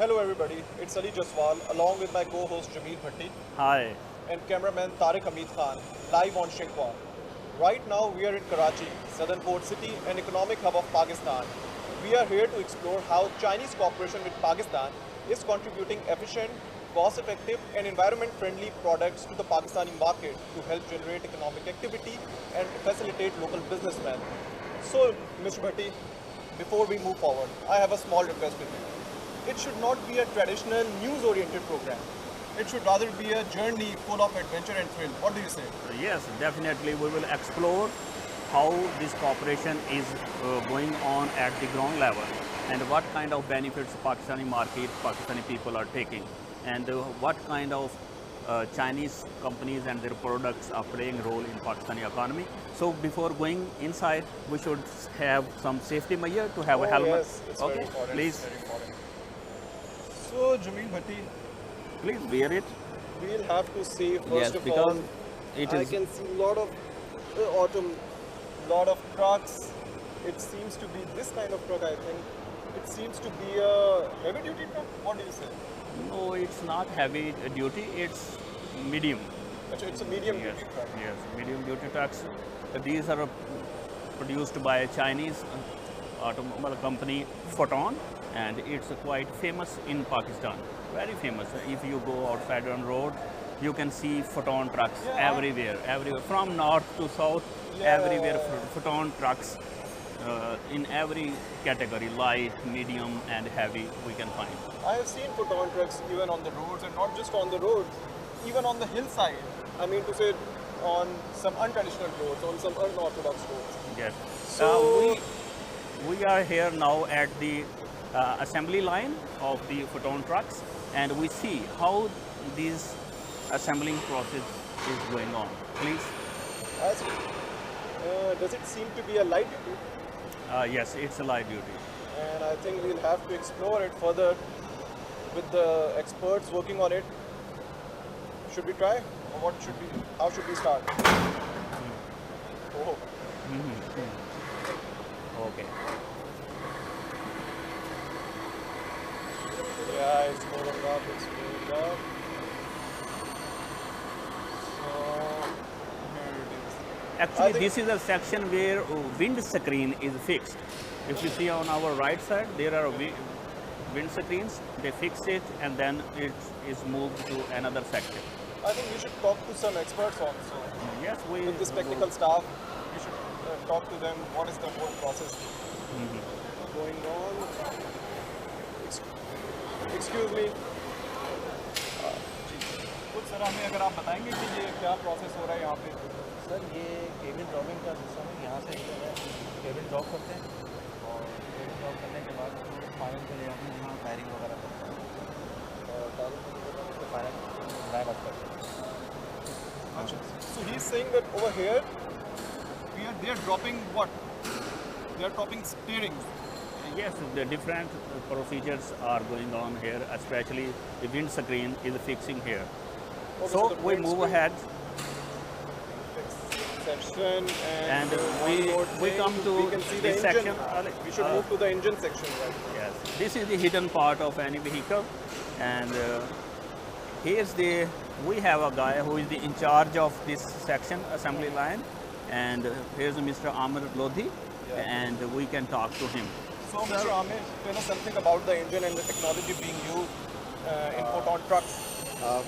Hello everybody, it's Ali Jaswal along with my co-host Jameel Bhatti Hi. and cameraman Tariq Hamid Khan live on Xinhua. Right now we are in Karachi, southern port city and economic hub of Pakistan. We are here to explore how Chinese cooperation with Pakistan is contributing efficient, cost-effective and environment-friendly products to the Pakistani market to help generate economic activity and facilitate local businessmen. So, Mr. Bhatti, before we move forward, I have a small request with you. It should not be a traditional news-oriented program. It should rather be a journey full of adventure and thrill. What do you say? Yes, definitely we will explore how this cooperation is going on at the ground level and what kind of benefits Pakistani market, Pakistani people are taking and what kind of Chinese companies and their products are playing a role in Pakistani economy. So before going inside, we should have some safety measure to have a Oh helmet. yes, it's very Okay, important. It's please, very important. So, Jameel Bhatti, please wear it. we'll have to say Yes, first of because all, it I is. can see a lot of autumn, lot of trucks. It seems to be this kind of truck. I think it seems to be a heavy-duty truck. What do you say? No, it's not heavy duty. It's medium. Actually, it's a Yes, medium-duty truck. yes, medium duty trucks. These are produced by a Chinese automobile company, Photon, and it's quite famous in Pakistan. Very famous. If you go outside on road, you can see Photon trucks Yeah, everywhere, everywhere, from north to south, Yeah, everywhere. yeah, yeah. Photon trucks in every category, light, medium, and heavy, we can find. I have seen photon trucks even on the roads, and not just on the roads, even on the hillside. I mean to say, on some untraditional roads, on some unorthodox roads. Yes. So, We are here now at the assembly line of the Photon trucks, and we see how this assembling process is going on. Please. as, does it seem to be a light duty? Yes, it's a light duty. And I think we'll have to explore it further with the experts working on it. Should we try? Or what should we? How should we start? Oh, Okay. yeah, it's moving up. It's moving up. So here it is. I Actually, think this is a section where wind screen is fixed. If you see on our right side, there are wind screens. They fix it, and then it is moved to another section. I think we should talk to some experts also. Yes, we. With this technical staff, we should talk to them. What is the whole process going on? Excuse me. कुछ sir हमें अगर आप बताएंगे कि ये क्या process हो रहा है यहाँ पे? सर ये केबिन ड्रॉपिंग का सिस्टम है। यहाँ से जो है केबिन ड्रॉप करते हैं और केबिन ड्रॉप करने के बाद फाइनल के लिए हम यहाँ फायरिंग वगैरह करते हैं और डाल फाइनल ड्राइव अप करते हैं। So he's saying that over here, they are dropping what? They are dropping steerings. Yes, the different procedures are going on here, especially the wind screen is fixing here. Okay, So the we wind move screen ahead section and one more we thing, come to we can see the this engine. section. We should move to the engine section, right? Yes, this is the hidden part of any vehicle, and here's the. We have a guy who is in charge of this section assembly line, and here's Mr. Amr Lodhi, and we can talk to him. So, Mr. Amir, tell us something about the engine and the technology being used in Photon trucks.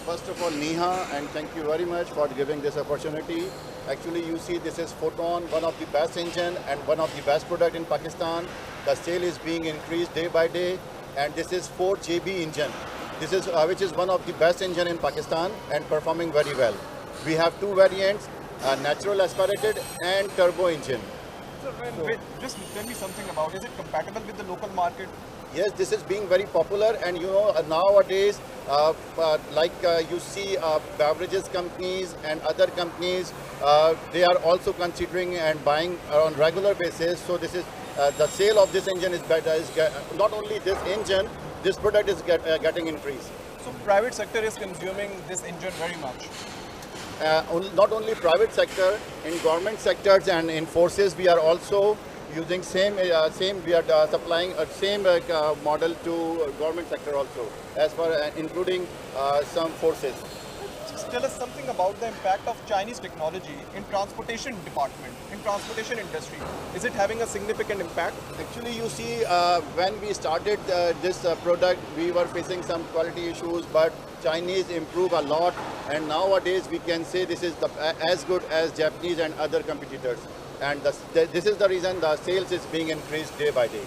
First of all, Neha, and thank you very much for giving this opportunity. Actually, you see this is Photon, one of the best engine and one of the best product in Pakistan. The sale is being increased day by day, and this is 4JB engine. This is which is one of the best engine in Pakistan and performing very well. We have two variants, natural aspirated and turbo engine. So, wait, just tell me something about, is it compatible with the local market? Yes, this is being very popular, and you know nowadays, you see beverages companies and other companies, they are also considering and buying on regular basis. So this is the sale of this engine is better. Not only this engine, this product is getting increased. So, private sector is consuming this engine very much. Not only private sector, in government sectors and in forces, we are also using same we are supplying a same model to government sector also, as far including some forces. Just tell us something about the impact of Chinese technology in transportation department, in transportation industry. Is it having a significant impact? Actually, you see, when we started this product, we were facing some quality issues, but Chinese improve a lot, and nowadays we can say this is as good as Japanese and other competitors. And this is the reason the sales is being increased day by day.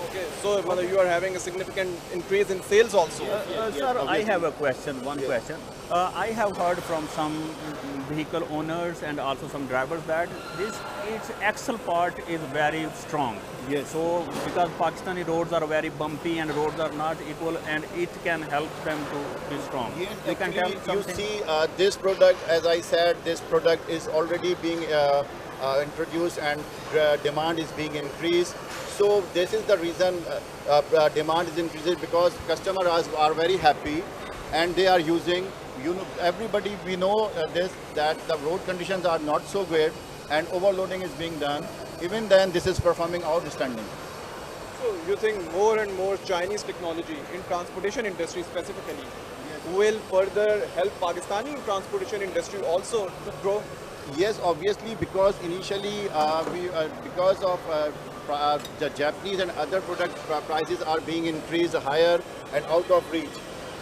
Okay, so Mother, you are having a significant increase in sales also. Sir, I have a question, one question. I have heard from some vehicle owners and also some drivers that its axle part is very strong. Yes. So because Pakistani roads are very bumpy and roads are not equal, and it can help them to be strong. Yes, You can tell actually, you something. see, this product, as I said, this product is already being introduced, and demand is being increased. So this is the reason demand is increasing, because customers are very happy, and they are using. You know, everybody we know that the road conditions are not so good, and overloading is being done. Even then, this is performing outstanding. So you think more and more Chinese technology in transportation industry specifically will further help Pakistani transportation industry also to grow? Yes, obviously, because initially because of the Japanese and other product prices are being increased higher and out of reach.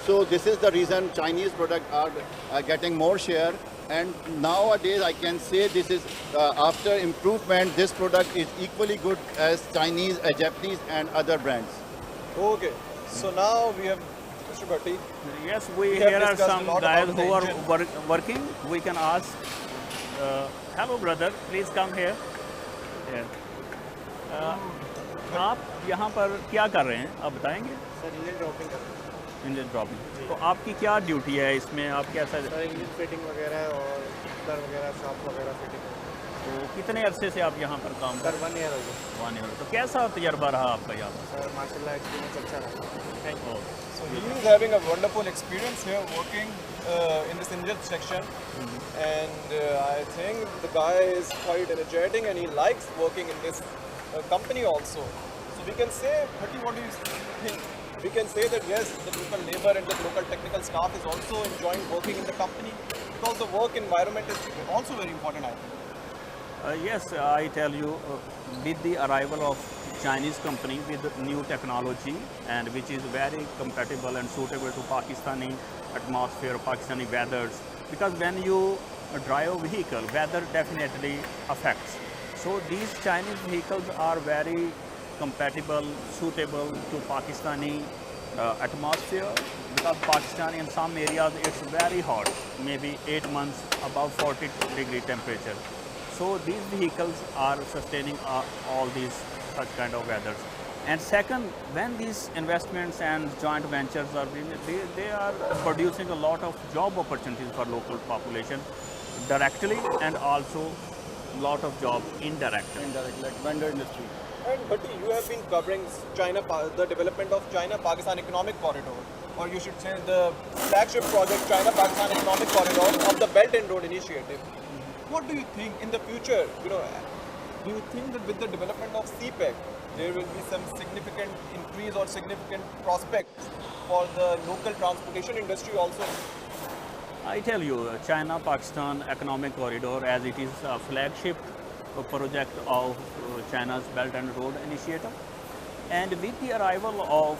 So this is the reason Chinese products are getting more share. And nowadays, I can say this is after improvement, this product is equally good as Chinese, Japanese, and other brands. Okay, so now we have Mr. Bhatti. Yes, We have here are discussed a some lot guys about the who are engine. working. We can ask. Hello, brother. Please come here. आप यहाँ पर क्या कर रहे हैं? आप बताएंगे? Sir engine dropping कर रहे हैं इंजन ड्रॉपिंग। तो आपकी क्या ड्यूटी है इसमें? आप कैसा? सर इंजन फिटिंग वगैरह और कलर वगैरह शॉप वगैरह फिटिंग तो कितने अरसे से आप यहाँ पर काम कर सर 1 ईयर हो गया 1 ईयर? तो कैसा तजर्बा रहा आपका यहाँ पर? सर माशाल्लाह एक्सपीरियंस अच्छा रहा thank you So he is having a wonderful experience here working in this engine section, and I think the guy is quite energetic and he likes working in this company also. So we can say, Bhatti, what do you think? We can say that yes, the local labor and the local technical staff is also enjoying working in the company, because the work environment is also very important, I think. Yes, I tell you, with the arrival of Chinese company with new technology, and which is very compatible and suitable to Pakistani atmosphere, Pakistani weathers, because when you drive a vehicle, weather definitely affects. So these Chinese vehicles are very compatible, suitable to Pakistani atmosphere, because Pakistan in some areas it's very hot, maybe 8 months above 40-degree temperature. So these vehicles are sustaining all these such kind of weathers. And second, when these investments and joint ventures are being, they are producing a lot of job opportunities for local population directly, and also lot of jobs indirectly. Indirect, like vendor industry. And Bhatti, you have been covering the development of China-Pakistan Economic Corridor, or you should say the flagship project China-Pakistan Economic Corridor of the Belt and Road Initiative. What do you think in the future? Do you think that with the development of CPEC, there will be some significant increase or significant prospects for the local transportation industry also? I tell you, China-Pakistan Economic Corridor, as it is a flagship project of China's Belt and Road Initiative, and with the arrival of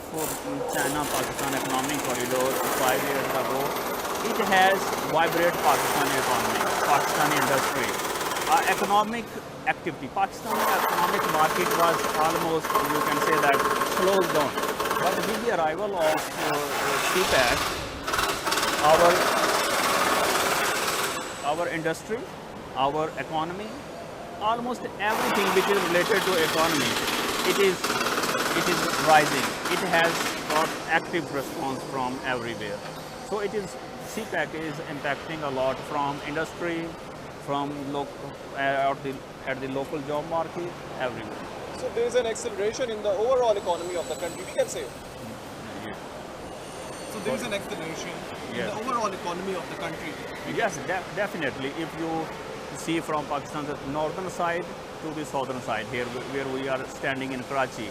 China-Pakistan Economic Corridor 5 years ago, it has vibrated Pakistani economy, Pakistani industry, economic activity. Pakistani economic market was almost, you can say that, closed down. But with the arrival of CPEC, our industry, our economy, almost everything which is related to economy, it is rising. It has got active response from everywhere. So it is, CPEC is impacting a lot from industry, from at the local job market, everywhere. So there is an acceleration in the overall economy of the country, we can say. Yeah. So there is an acceleration in Yes. the overall economy of the country. Yes, definitely. If you see from Pakistan's northern side to the southern side here where we are standing in Karachi.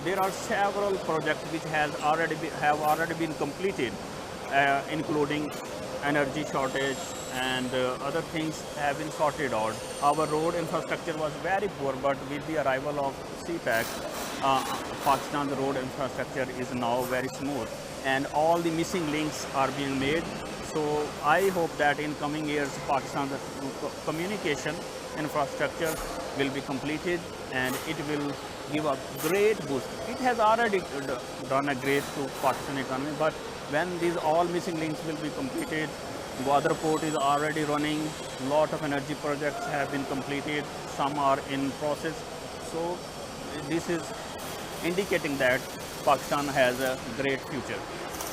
There are several projects which have already been completed, including energy shortage and other things have been sorted out. Our road infrastructure was very poor, but with the arrival of CPEC, Pakistan's road infrastructure is now very smooth, and all the missing links are being made. So I hope that in coming years, Pakistan's communication infrastructure will be completed and it will give a great boost. It has already done a great to Pakistan economy, but when these all missing links will be completed, Gwadar port is already running, lot of energy projects have been completed, some are in process. So this is indicating that Pakistan has a great future.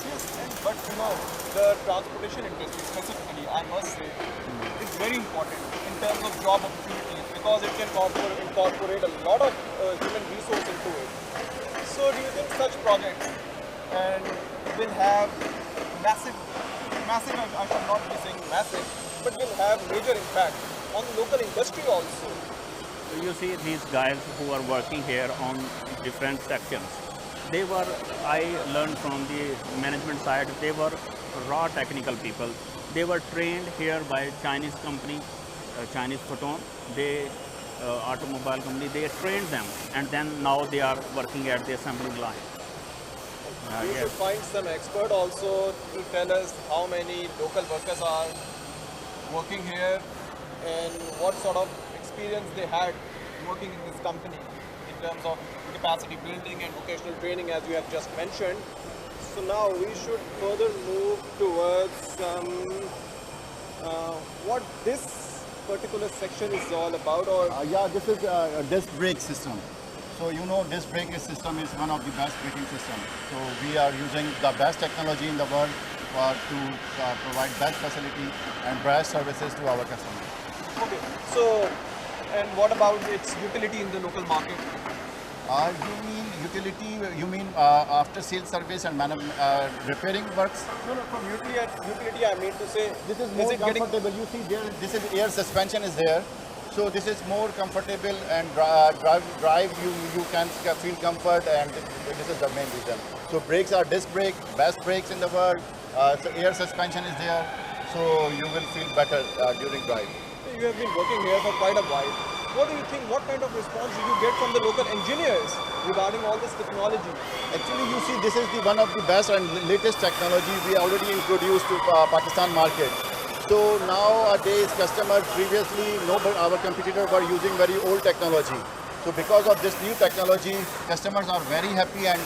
Yes, but the transportation industry specifically, I must say, is very important in terms of job opportunities because it can incorporate a lot of human resource into it. So do you think such projects will have massive, I should not be saying massive, but will have major impact on local industry also? You see these guys who are working here on different sections. I learned from the management side, they were raw technical people. They were trained here by Chinese company, Chinese Photon. They, automobile company, they trained them and then now they are working at the assembly line. We should find some expert also to tell us how many local workers are working here and what sort of experience they had working in this company in terms of capacity building and vocational training as you have just mentioned. So now we should further move towards what this particular section is all about, or Yeah, this is a disc brake system. So disc brake system is one of the best braking systems. So we are using the best technology in the world to provide best facility and best services to our customers. okay. So, and what about its utility in the local market? You mean utility? You mean after sales service and repairing works? No, from utility I mean to say, This is more it getting comfortable. You see, this is air suspension is there, so this is more comfortable and drive. You can feel comfort, and this is the main reason. So brakes are disc brake, best brakes in the world. So air suspension is there, so you will feel better during drive. You have been working here for quite a while. What do you think? What kind of response do you get from the local engineers regarding all this technology? Actually, you see, this is one of the best and latest technology we already introduced to Pakistan market. So nowadays, customers previously, our competitors were using very old technology. So because of this new technology, customers are very happy and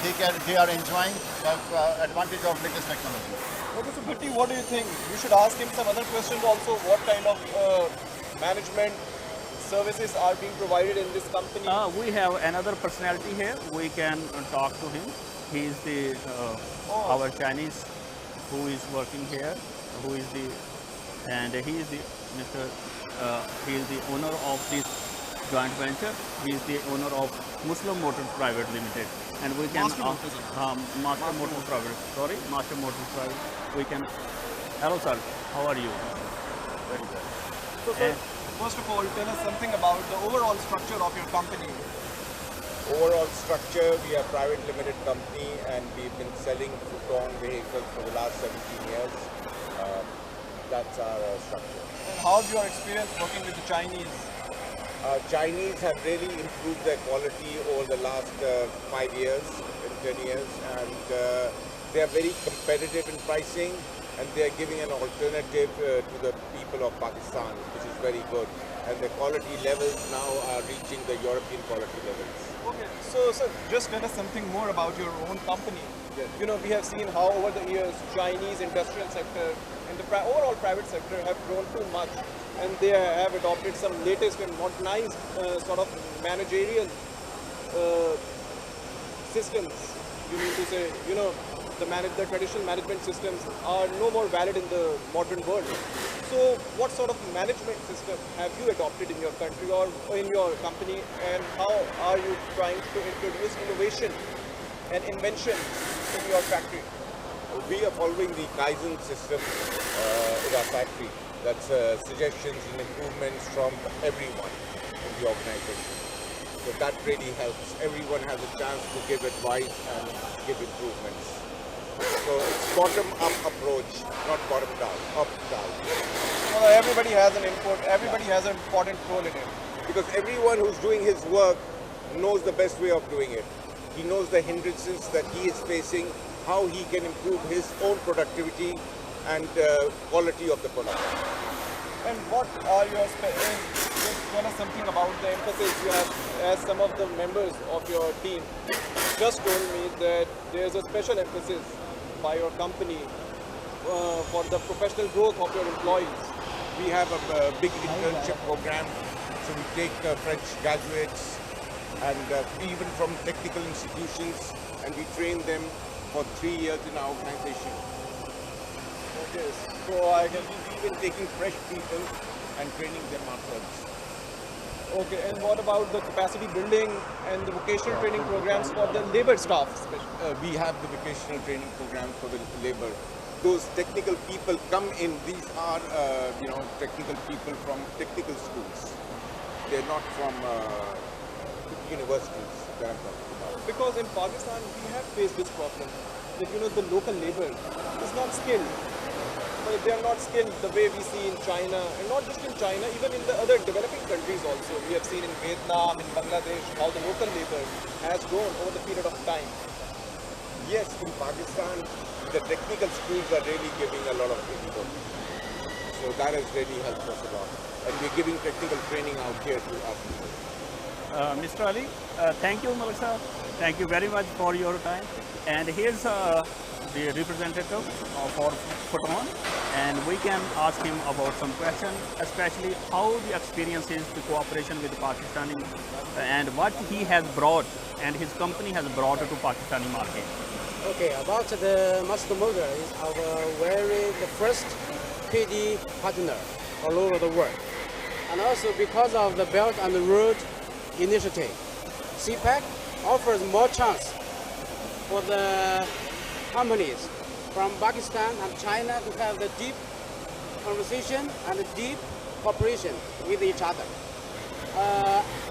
they are enjoying the advantage of latest technology. Okay, so Bhatti, what do you think? You should ask him some other questions also. What kind of management services are being provided in this company? We have another personality here. We can talk to him. He is the our Chinese who is working here. He is the he is the owner of this joint venture. He is the owner of Muslim Motors Private Limited, and we can Master Motors Private. We can. Hello, sir. How are you? Very good. So, sir, first of all, tell us something about the overall structure of your company. Overall structure, we are a private limited company and we've been selling Photon vehicles for the last 17 years. That's our structure. And how's your experience working with the Chinese? Chinese have really improved their quality over the last 5 years and 10 years, and they are very competitive in pricing, and they are giving an alternative to the people of Pakistan, which is very good. And the quality levels now are reaching the European quality levels. Okay, so sir, just tell us something more about your own company. We have seen how over the years Chinese industrial sector and the overall private sector have grown too much, and they have adopted some latest and modernized sort of managerial systems. You mean to say, the traditional management systems are no more valid in the modern world. So what sort of management system have you adopted in your country or in your company, and how are you trying to introduce innovation and invention in your factory? We are following the Kaizen system in our factory. That's suggestions and improvements from everyone in the organization. So that really helps. Everyone has a chance to give advice and give improvements. So it's bottom-up approach, not bottom-down, up-down. Well, everybody has an input, everybody has an important role in it. Because everyone who's doing his work knows the best way of doing it. He knows the hindrances that he is facing, how he can improve his own productivity and quality of the product. And what are your, just tell us something about the emphasis you have, as some of the members of your team just told me that there's a special emphasis by your company for the professional growth of your employees. We have a big internship program, so we take French graduates and even from technical institutions, and we train them for 3 years in our organization. Okay, so I can. We've been taking fresh people and training them ourselves. Okay, and what about the capacity building and the vocational training programs for the labor staff especially? We have the vocational training program for the labor. Those technical people come in. These are, technical people from technical schools. They're not from universities that I'm talking about. Because in Pakistan we have faced this problem that the local labor is not skilled. But they are not skilled the way we see in China, and not just in China, even in the other developing countries also. We have seen in Vietnam, in Bangladesh, how the local labor has grown over the period of time. Yes, in Pakistan, the technical schools are really giving a lot of input. So that has really helped us a lot. And we're giving technical training out here to our people. Mr. Ali, thank you, Melissa. Thank you very much for your time. And here's the representative for Photon, and we can ask him about some questions, especially how the experience is, the cooperation with Pakistani, and what he has brought and his company has brought to Pakistani market. Okay, about the Master Motor is the first PD partner all over the world. And also because of the Belt and Road Initiative, CPEC offers more chance for the companies from Pakistan and China to have the deep conversation and deep cooperation with each other.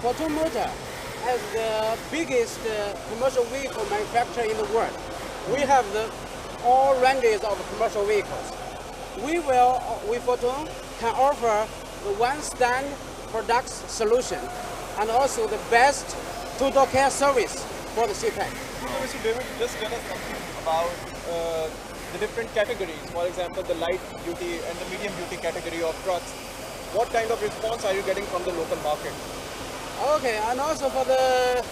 Photon Motor has the biggest commercial vehicle manufacturer in the world. We have all ranges of commercial vehicles. We Photon can offer the one stand products solution and also the best total care service for the CPEC. Mr. David, just tell us something about the different categories. For example, the light duty and the medium duty category of trucks. What kind of response are you getting from the local market? Okay, and also for the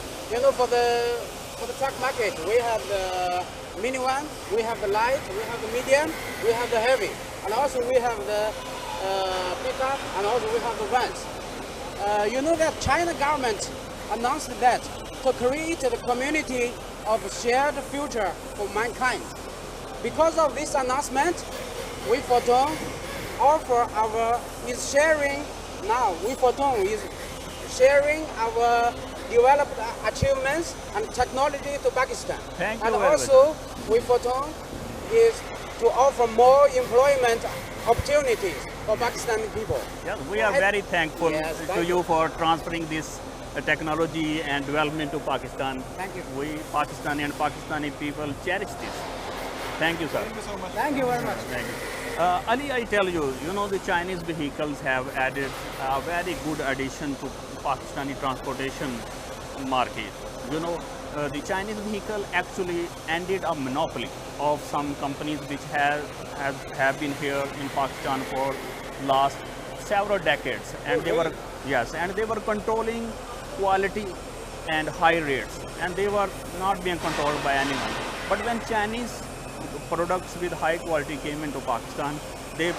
truck market, we have the mini one, we have the light, we have the medium, we have the heavy, and also we have the pickup, and also we have the vans. That China government announced that to create the community of shared future for mankind. Because of this announcement, we Photon is sharing our developed achievements and technology to Pakistan. Thank you and very also, we Photon is to offer more employment opportunities for Pakistani people. Yes, we are very thankful Yes, to thank you for transferring this technology and development to Pakistan. Thank you. We Pakistani and Pakistani people cherish this. Thank you, sir. Thank you so much. Thank you very much. Thank you. Ali, I tell you, the Chinese vehicles have added a very good addition to Pakistani transportation market. The Chinese vehicle actually ended a monopoly of some companies which have been here in Pakistan for last several decades, and they were controlling quality and high rates, and they were not being controlled by anyone. But when Chinese products with high quality came into Pakistan, they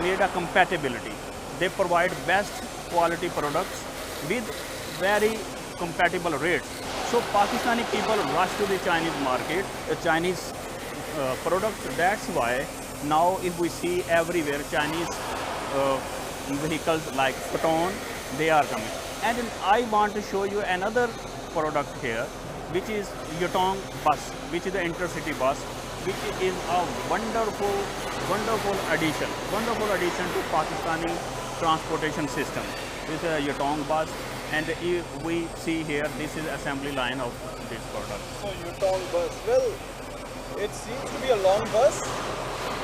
made a compatibility. They provide best quality products with very compatible rates. So Pakistani people rush to the Chinese market, the Chinese products. That's why now if we see everywhere Chinese vehicles like Photon, they are coming. And I want to show you another product here, which is Yutong bus, which is the intercity bus, which is a wonderful addition to Pakistani transportation system. This is a Yutong bus, and if we see here, this is assembly line of this product. So Yutong bus. Well, it seems to be a long bus,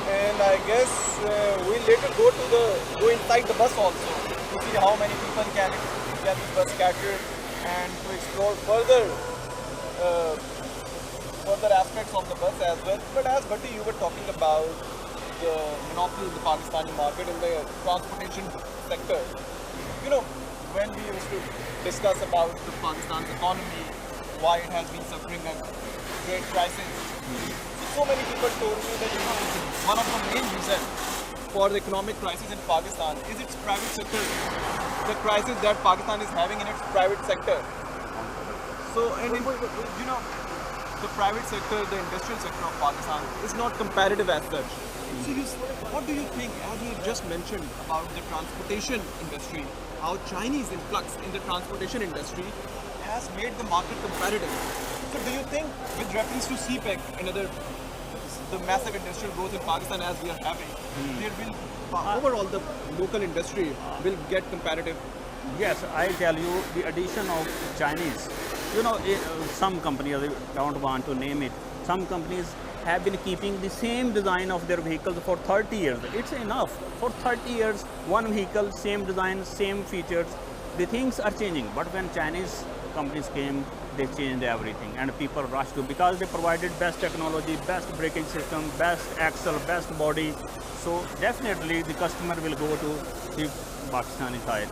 and I guess we'll later go inside the bus also to see how many people can this bus cater, and to explore further aspects of the bus as well. But as Bhatti, you were talking about the monopoly in the Pakistani market in the transportation sector. You know, when we used to discuss about the Pakistan's economy, why it has been suffering a great crisis, so many people told me that one of the main reasons for the economic crisis in Pakistan is its private sector, the crisis that Pakistan is having in its private sector. So, and the private sector, the industrial sector of Pakistan is not competitive as such. So, what do you think, as you just mentioned about the transportation industry, how Chinese influx in the transportation industry has made the market competitive? So, do you think, with reference to CPEC and the massive industrial growth in Pakistan as we are having, there will overall the local industry will get competitive? Yes, I tell you, the addition of Chinese, some companies, I don't want to name it, some companies have been keeping the same design of their vehicles for 30 years. It's enough. For 30 years, one vehicle, same design, same features. The things are changing. But when Chinese companies came, they changed everything, and people rushed to, because they provided best technology, best braking system, best axle, best body. So definitely the customer will go to the Pakistani side,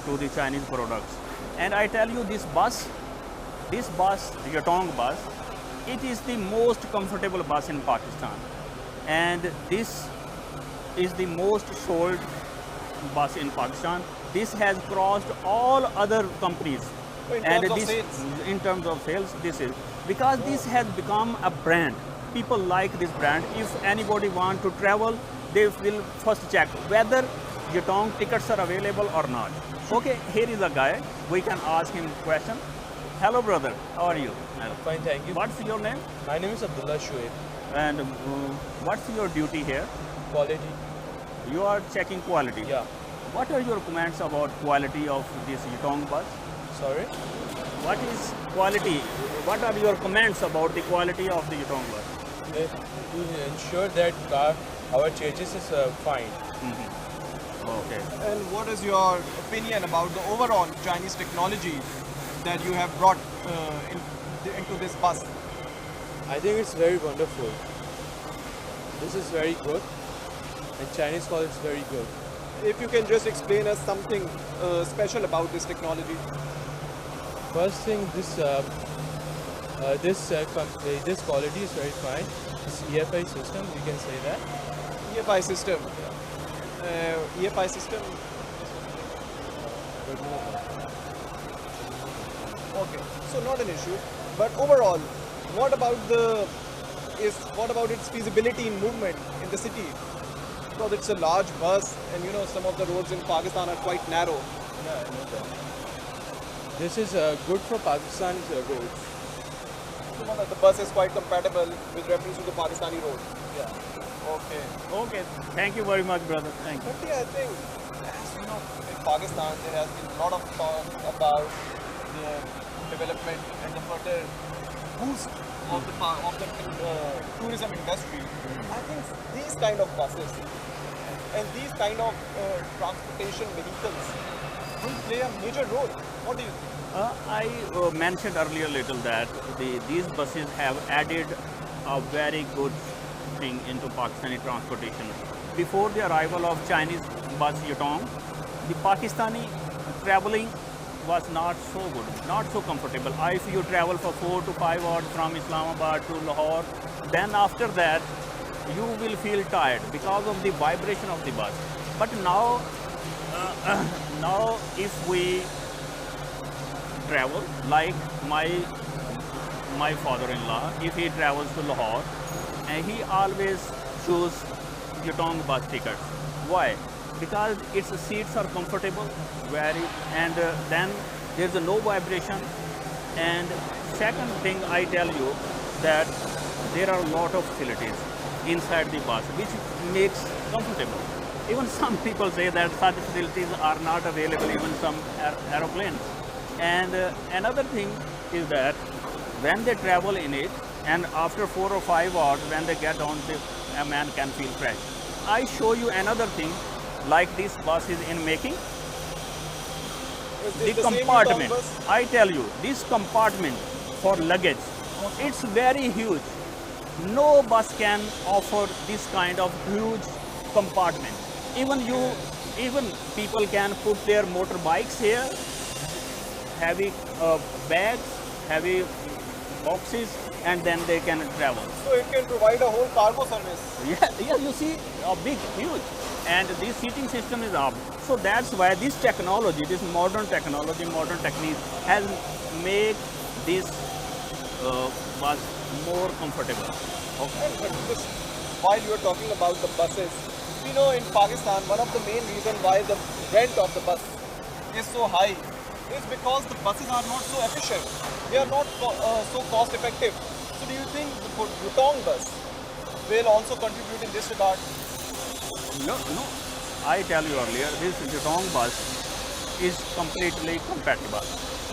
to the Chinese products. And I tell you, this bus, the Yutong bus, it is the most comfortable bus in Pakistan, and this is the most sold bus in Pakistan. This has crossed all other companies. In terms of sales, this is because this has become a brand. People like this brand. If anybody want to travel, they will first check whether Yutong tickets are available or not. Okay, here is a guy. We can ask him question. Hello, brother. How are you? Fine, thank you. What's your name? My name is Abdullah Shoaib. And what's your duty here? Quality. You are checking quality. Yeah. What are your comments about quality of this Yutong bus? Sorry? What is quality? What are your comments about the quality of the Yutong bus? To ensure that our changes is fine. Okay. And what is your opinion about the overall Chinese technology that you have brought into this bus? I think it's very wonderful. This is very good, and Chinese call is very good. If you can just explain us something special about this technology. First thing, this quality is very fine. This EFI system, we can say that. EFI system. EFI system. Okay, so not an issue. But overall, what about its feasibility in movement in the city? Because it's a large bus, and some of the roads in Pakistan are quite narrow. Yeah, I know that. This is good for Pakistan's roads. So the bus is quite compatible with reference to the Pakistani road. Yeah. Okay. Okay. Thank you very much, brother. Thank you. But yeah, I think, as you know, in Pakistan there has been a lot of talk about the development and the further boost of the tourism industry. I think these kind of buses and these kind of transportation vehicles will play a major role. What do you think? I mentioned earlier little that these buses have added a very good thing into Pakistani transportation. Before the arrival of Chinese bus Yutong, the Pakistani traveling was not so good, not so comfortable. If you travel for 4 to 5 hours from Islamabad to Lahore, then after that you will feel tired because of the vibration of the bus. But now, now if we travel, like my father-in-law, if he travels to Lahore, and he always choose Yutong bus tickets. Why? Because its seats are comfortable, and then there's no vibration. And second thing I tell you that there are a lot of facilities inside the bus which makes comfortable. Even some people say that such facilities are not available even some aeroplanes. And another thing is that when they travel in it, and after 4 or 5 hours when they get on, a man can feel fresh. I show you another thing, like this bus is in making. Is The this same compartment, Yutong bus? I tell you, this compartment for luggage, it's very huge. No bus can offer this kind of huge compartment. Even people can put their motorbikes here, heavy bags, heavy boxes, and then they can travel. So it can provide a whole cargo service. Yeah, you see, a big, huge, and this seating system is up. So that's why this technology, this modern technology, modern technique has made this bus more comfortable. Okay. But just while you are talking about the buses, we know in Pakistan one of the main reasons why the rent of the bus is so high is because the buses are not so efficient. They are not so cost effective. So do you think the Yutong bus will also contribute in this regard? No. I tell you earlier, this Yutong bus is completely compatible.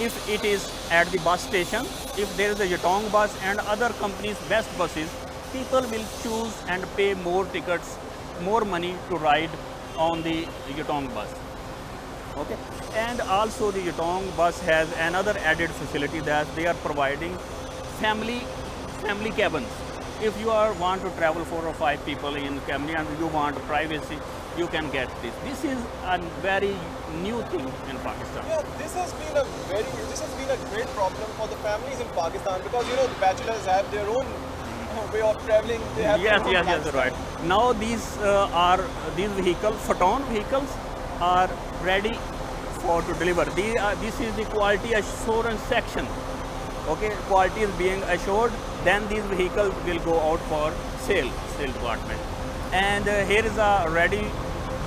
If it is at the bus station, if there is a Yutong bus and other companies' best buses, people will choose and pay more tickets, more money to ride on the Yutong bus. Okay, and also the Yutong bus has another added facility that they are providing family cabins. If you want to travel 4 or 5 people in family and you want privacy, you can get this. This is a very new thing in Pakistan. Yeah, this has been a great problem for the families in Pakistan because you know the bachelors have their own way of traveling. They have their own Yes, lifestyle. right. Now these vehicles, Photon vehicles, are ready to deliver. This is the quality assurance section. Okay, quality is being assured. Then these vehicles will go out for sale department. And here is a ready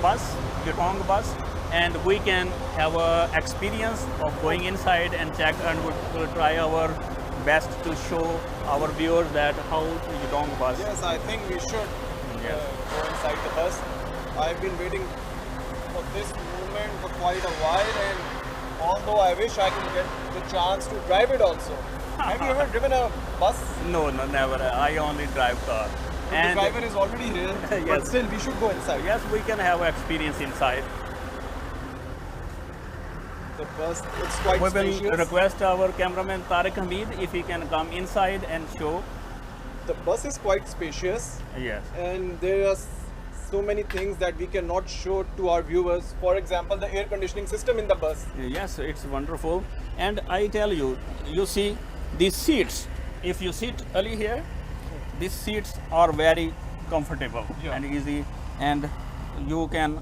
bus, Yutong bus, and we can have a experience of going inside and check, and we'll try our best to show our viewers that how the Yutong bus. Yes, I think we should Yes. go inside the bus. I've been waiting for this moment for quite a while, and although I wish I could get the chance to drive it also. Have you ever driven a bus? No, never. I only drive car. The driver is already here, but Yes. still we should go inside. Yes, we can have experience inside. The bus, it's quite We will spacious. request our cameraman Tariq Hamid if he can come inside and show. The bus is quite spacious, Yes. and there are so many things that we cannot show to our viewers. For example, the air conditioning system in the bus. Yes, it's wonderful. And I tell you, you see these seats. If you sit early here, these seats are very comfortable Yeah. and easy, and you can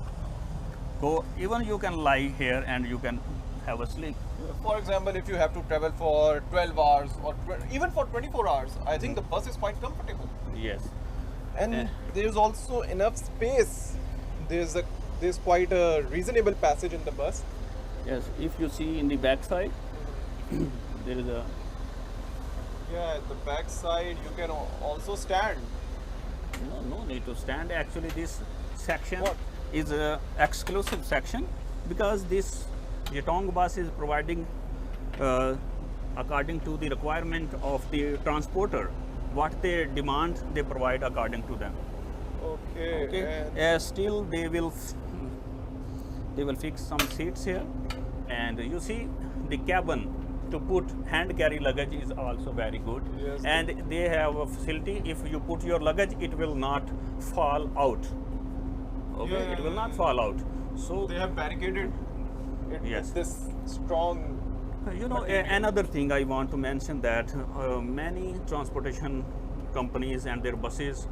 go. Even you can lie here and you can have a sleep. For example, if you have to travel for 12 hours or even for 24 hours, I think the bus is quite comfortable. Yes. And there's also enough space. There's quite a reasonable passage in the bus. Yes. If you see in the back side, there is a. Yeah, at the back side you can also stand. No need to stand. Actually, this section What? is a exclusive section because this Yutong bus is providing, according to the requirement of the transporter, what they demand, they provide according to them. Okay. Okay. And Still, they will fix some seats here, and you see the cabin to put hand carry luggage is also very good. Yes. And they have a facility, if you put your luggage, it will not fall out. Okay, Yeah, it will not fall out. So they have barricaded it Yes. with this strong. you know, another thing I want to mention that many transportation companies and their buses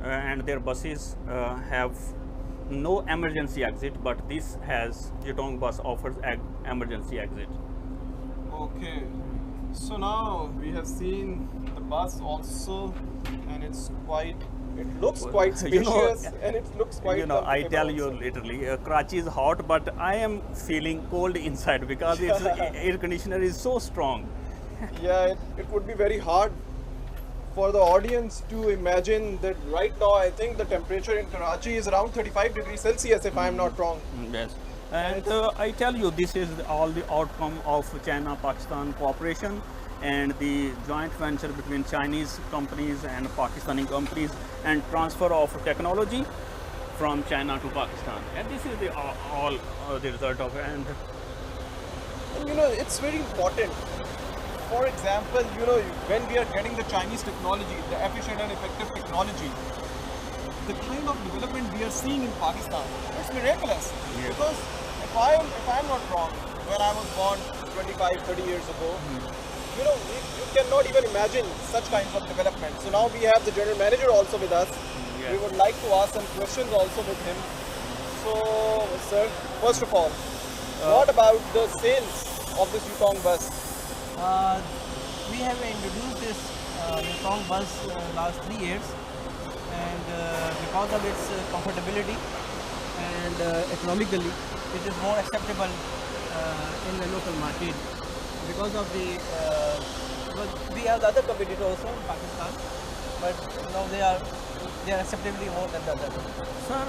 have no emergency exit, but this has Yutong bus offers emergency exit. Okay. So now we have seen the bus also, and it looks quite You know, spacious, and it looks quite. You know, I comfortable tell you also. literally, Karachi is hot, but I am feeling cold inside because its air conditioner is so strong. Yeah, it would be very hard for the audience to imagine that right now I think the temperature in Karachi is around 35 degrees Celsius if I am not wrong. Yes. And I tell you, this is all the outcome of China-Pakistan cooperation and the joint venture between Chinese companies and Pakistani companies and transfer of technology from China to Pakistan. And this is the all the result of it. And And you know, it's very important. For example, you know, when we are getting the Chinese technology, the efficient and effective technology, the kind of development we are seeing in Pakistan, it's miraculous. Yes. Because if I'm not wrong, when I was born 25, 30 years ago, you know, you cannot even imagine such kinds of development. So now we have the general manager also with us. Yes. We would like to ask some questions also with him. So, sir, first of all, what about the sales of this Yutong bus? We have introduced this Yutong bus last 3 years, and because of its comfortability and economically, it is more acceptable in the local market. Because of the, we have the other competitors also in Pakistan, but you know they are acceptably more than the other. Sir,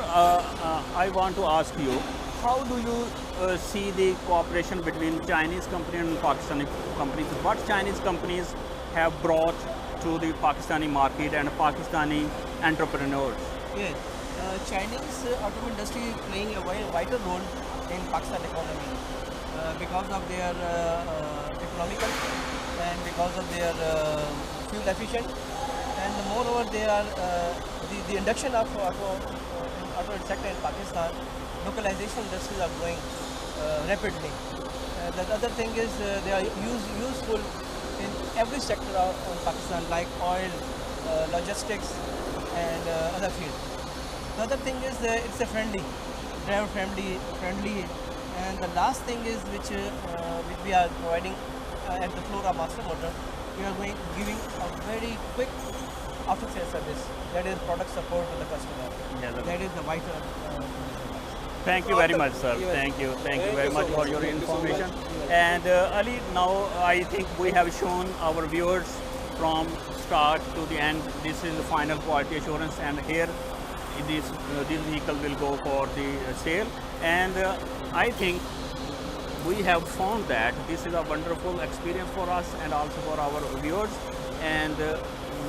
I want to ask you, how do you see the cooperation between Chinese company and Pakistani companies? What Chinese companies have brought to the Pakistani market and Pakistani entrepreneurs? Yes, Chinese automobile industry is playing a very vital role in Pakistan economy because of their economical and because of their fuel efficient, and moreover they are the induction of auto sector in Pakistan. Localization industries are growing rapidly. The other thing is they are useful in every sector of Pakistan, like oil, logistics, and other fields. The other thing is it's a driver friendly, and the last thing is which we are providing at the Flora Master Motor. We are giving a very quick after sales service. That is product support to the customer. Yes, sir. That is the vital. Thank you very much, sir. Thank you very much for your information. And Ali, now I think we have shown our viewers from start to the end. This is the final quality assurance, and here this vehicle will go for the sale. And I think we have found that this is a wonderful experience for us and also for our viewers. And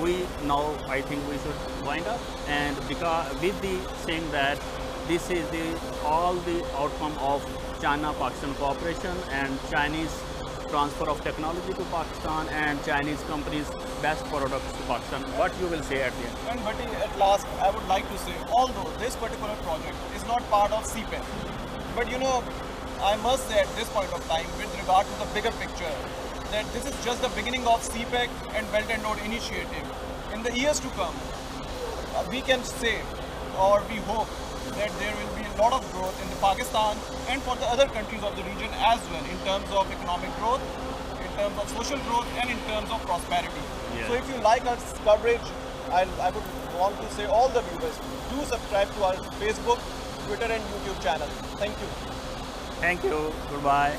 we now, I think we should wind up. And because with the saying that this is all the outcome of China-Pakistan cooperation and Chinese transfer of technology to Pakistan and Chinese companies' best products to Pakistan. What you will say at the end? And Bhatti, at last, I would like to say, although this particular project is not part of CPEC, but you know, I must say at this point of time, with regard to the bigger picture, that this is just the beginning of CPEC and Belt and Road Initiative. In the years to come, we can say, or we hope, that there will be a lot of growth in the Pakistan and for the other countries of the region as well, in terms of economic growth, in terms of social growth, and in terms of prosperity. Yeah. So if you like our coverage, I would want to say all the viewers, do subscribe to our Facebook, Twitter and YouTube channel. Thank you. Thank you. Goodbye.